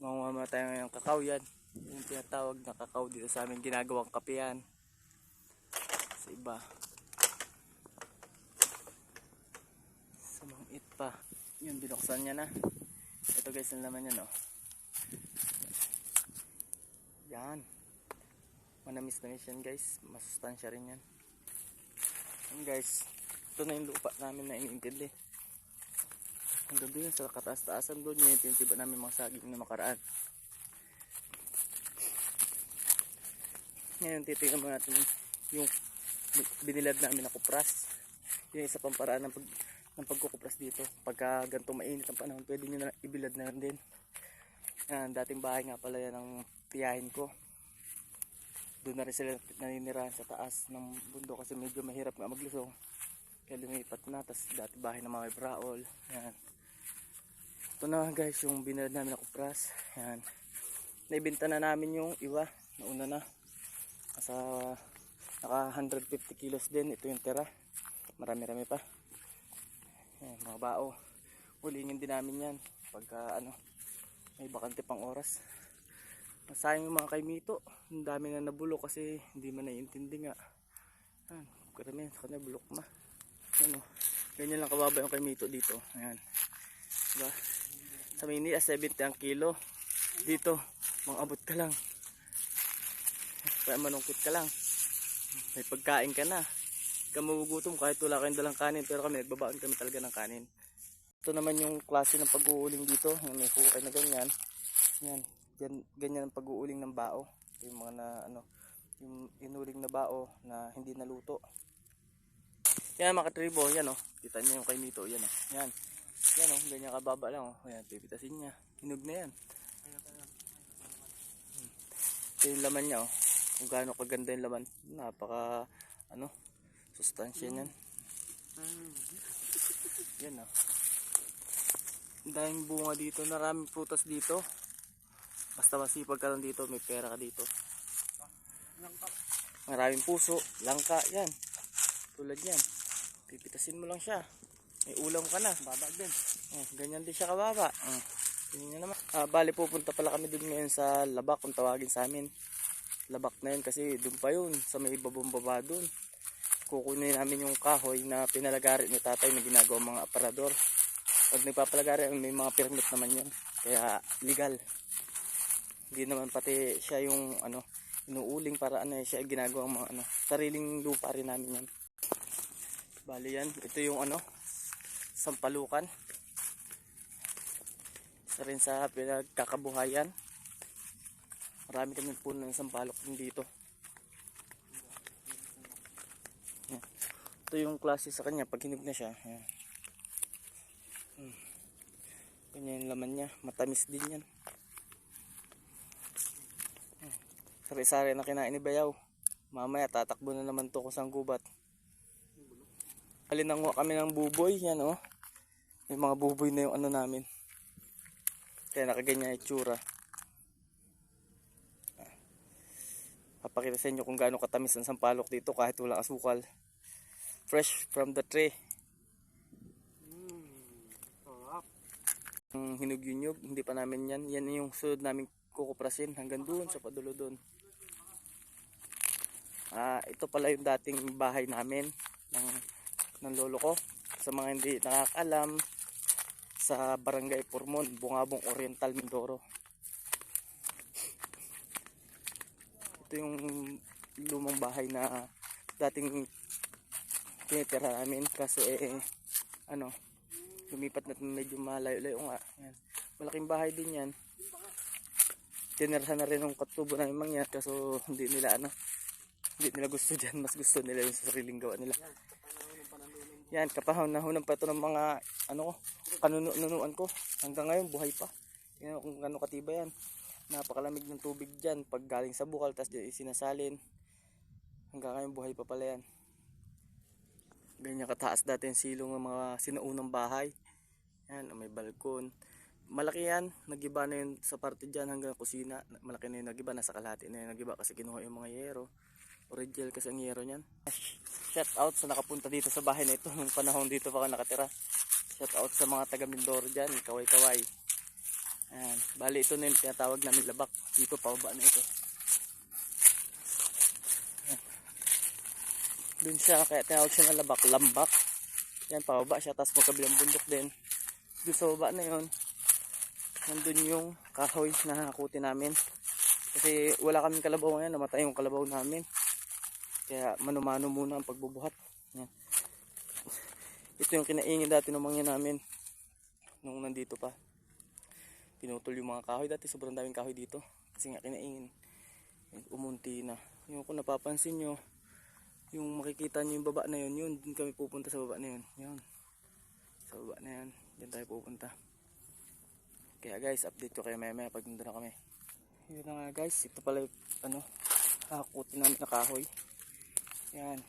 Mamama tayo ng kakao yan. Yung tinatawag na kakao dito sa amin, ginagawang kape yan. Sa iba. Sumangit pa. Yun, binuksan niya na. Ito guys, ang laman yan, oh. Yan. Manamis-namis yan guys. Masustansya rin yan. Yan guys. Ito na yung lupa namin na iniintindi. Hanggang doon sa kataas-taasan doon yung tinitiba namin mga saging na makaraan. Ngayon titignan mo natin yung binilad namin na kupras. Yung isa pang paraan ng pagkukupras dito. Pagka ganito mainit ang panahon, pwede nyo na ibilad na din. Dating bahay nga pala yan ang tiyahin ko. Doon na rin sila naninirahan sa taas ng bundok kasi medyo mahirap nga maglusong. Kaya lumipat na, tas dati bahay na mga braol. Yan. Ito na guys yung binilad namin na kupras. Yan. Naibenta na namin yung iwa. Nauna na. Sa naka 150 kilos din. Ito yung tira. Marami-rami pa. Yan, mga bao. Hulingin din namin yan. Pagka may bakante pang oras. Masayang yung mga kaimito. Ang dami na nabulok kasi hindi man naiintindi nga. Yan. Karamihan sa kanya bulok na. Ano, ganyan lang kababa yung kaimito dito. Ayan. Diba? Sa Manila 70 ang kilo. Dito mga abot ka lang. Kaya manungkit ka lang. May pagkain ka na. Ka magugutom kahit wala kayong dalang kanin, pero kami nagbabaan kami talaga ng kanin. Ito naman yung klase ng pag-uuling dito. May hukay na ganyan. Yan. Ganyan ang pag-uuling ng bao. Yung mga na yung inuling na bao na hindi naluto. Yan mga katribo, yan oh. Kita niyo yung kaimito, yan oh. Yan. Yan oh, ganyan kababa lang oh. Ayan, pipitasin niya. Hinog na yan. Ito yung laman niya oh. Kung gaano kaganda yung laman. Napaka sustansya niyan. Yan oh. Daming bunga dito, maraming prutas dito. Basta masipag ka lang dito, may pera ka dito. Maraming puso, langka, yan. Tulad yan. Pipitasin mo lang siya. May ulam ka na. Baba din. Ganyan din siya kababa. Ganyan naman. Bali pupunta pala kami dun ngayon sa Labak kung tawagin sa amin. Labak na yun kasi dun pa yun. Sa may babong baba dun. Kukunin namin yung kahoy na pinalagari ni tatay na ginagawa mga aparador. Pag nagpapalagari, may mga permit naman yun. Kaya legal. Hindi naman pati siya yung inuuling para siya ginagawa mga sariling lupa rin namin yan. Bali yan, ito yung sampalukan. Isa rin sa pinagkakabuhayan. Marami kami puno ng sampalok din dito. Yan. Ito yung klase sa kanya pag hinog na siya. Yan. Ganyan yung laman niya, matamis din yan. Sari-sari na kinain ni Bayaw. Mamaya tatakbo na naman to kusang gubat. Alinangwa kami ng buboy, yan oh. May mga buboy na yung namin. Kaya nakaganyan yung itsura. Papakita sa inyo kung gaano katamis ang sampalok dito kahit walang asukal. Fresh from the tree. Hinog yun, hindi pa namin yan. Yan yung sunod namin kukuprasin hanggang doon sa padulo doon. Ito pala yung dating bahay namin ng lolo ko. Sa mga hindi nakakalam, sa Barangay Pormon, Bungabong Oriental, Mindoro. Ito yung lumang bahay na dating tinitira namin kasi lumipat na medyo malayo-layo nga. Yan. Malaking bahay din yan. Tinirahan na rin ng katubo namin mangyan kaso hindi nila gusto dyan. Mas gusto nila yung sariling gawa nila. Yan, kapahon-nahunan pa ito ng mga kanunuan ko. Hanggang ngayon buhay pa. Yan kung gano'ng katiba yan. Napakalamig ng tubig dyan pag galing sa bukal tapos dyan isinasalin. Hanggang ngayon buhay pa pala yan. Ganyan kataas dati yung silong ng mga sinuunang bahay. Yan, may balkon. Malaki yan, nagiba na yun sa parte dyan hanggang kusina. Malaki na yun nagiba, nasa kalahati na yun nagiba kasi kinuha yung mga yero. Original kasi ang yero nyan. Shout out sa nakapunta dito sa bahay na ito. Nung panahon dito pa ako nakatira. Shout out sa mga taga Mindoro dyan, kaway-kaway. Ayan. Bali ito na yung tinatawag namin labak. Dito pababa na ito. Ayan. Dun siya, kaya tinawag siya na labak, lambak. Yan, pababa siya, tapos magkabilang bundok din. Dun sa baba na yun, nandun yung kahoy na hakutin namin. Kasi wala kaming kalabaw ngayon, namatay yung kalabaw namin. Kaya mano-mano muna ang pagbubuhat. Yan. Ito yung kinaingin dati ng mangyan namin nung nandito pa. Pinutol yung mga kahoy dati, sobrang daming kahoy dito. Kasi nga kinaingin. Umunti na. Yung kung napapansin nyo, yung makikita nyo yung baba na yun, yun, dun kami pupunta sa baba na yun. Yun. Sa baba na yan, dyan tayo pupunta. Kaya guys, update ko kayo maya pag nandun na kami. Yun na nga guys, ito pala yung hakutin namin na kahoy. Yan.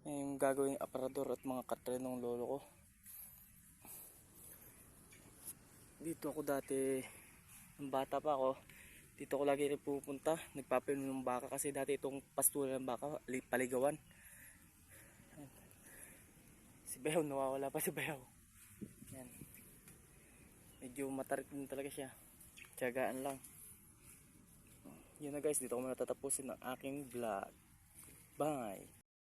Yan yung gagawing aparador at mga katre ng lolo ko. Dito ako dati, nung bata pa ako, dito ako lagi rin pupunta. Nagpapainom ng baka kasi dati itong pastulan ng baka, paligawan. Si Bayaw, nawawala pa si Bayaw. Yan. Medyo matarik din talaga siya. Tiyagaan lang. Yun na guys, dito ko muna tatapusin ang aking vlog. Bye!